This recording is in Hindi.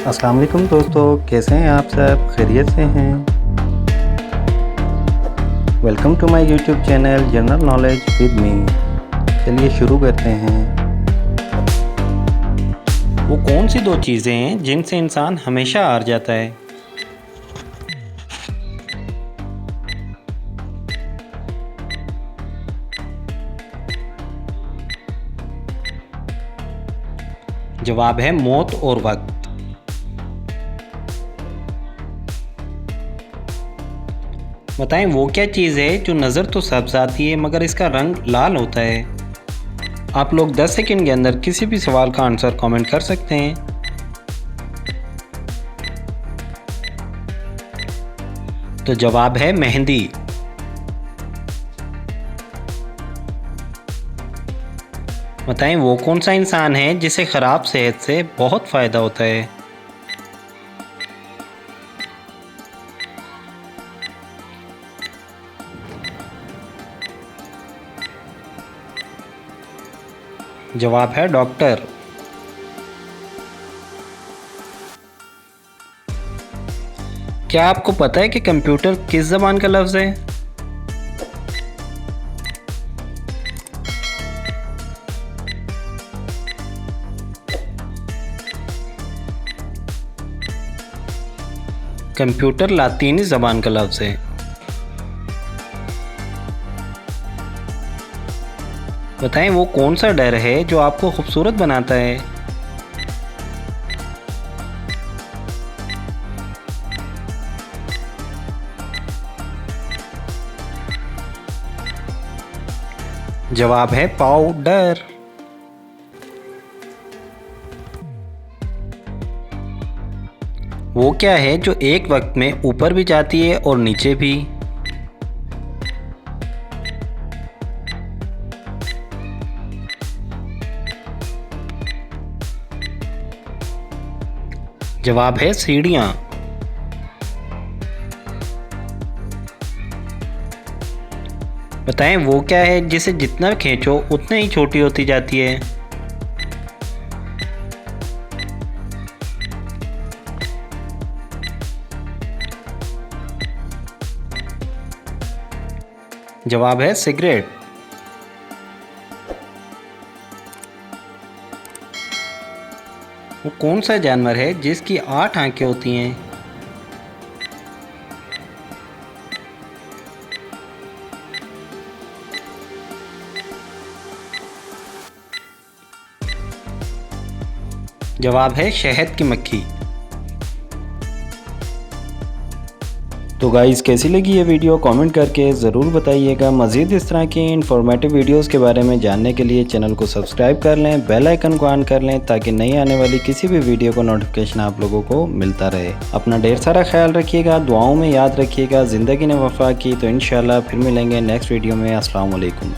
अस्सलाम वालेकुम दोस्तों, कैसे हैं आप सब? खैरियत से हैं? Welcome to my YouTube channel general knowledge with me. चलिए शुरू करते हैं। वो कौन सी दो चीज़ें हैं जिनसे इंसान हमेशा हार जाता है? जवाब है मौत और वक्त। बताएं वो क्या चीज़ है जो नज़र तो सब्ज आती है मगर इसका रंग लाल होता है? आप लोग 10 सेकंड के अंदर किसी भी सवाल का आंसर कमेंट कर सकते हैं। तो जवाब है मेहंदी। बताएं वो कौन सा इंसान है जिसे ख़राब सेहत से बहुत फ़ायदा होता है? जवाब है डॉक्टर। क्या आपको पता है कि कंप्यूटर किस ज़बान का लफ्ज़ है? कंप्यूटर लातीनी ज़बान का लफ्ज़ है। बताएं वो कौन सा डर है जो आपको खूबसूरत बनाता है? जवाब है पाउडर। वो क्या है जो एक वक्त में ऊपर भी जाती है और नीचे भी? जवाब है सीढ़ियाँ। बताएं वो क्या है जिसे जितना खींचो उतना ही छोटी होती जाती है? जवाब है सिगरेट। वो कौन सा जानवर है जिसकी 8 आंखें होती हैं? जवाब है शहद की मक्खी। तो गाइस कैसी लगी ये वीडियो कमेंट करके ज़रूर बताइएगा। मज़ीद इस तरह की इंफॉर्मेटिव वीडियोस के बारे में जानने के लिए चैनल को सब्सक्राइब कर लें, बेल आइकन को ऑन कर लें ताकि नई आने वाली किसी भी वीडियो को नोटिफिकेशन आप लोगों को मिलता रहे। अपना ढेर सारा ख्याल रखिएगा, दुआओं में याद रखिएगा। ज़िंदगी ने वफ़ा की तो इंशाल्लाह फिर मिलेंगे नेक्स्ट वीडियो में। अस्सलाम वालेकुम।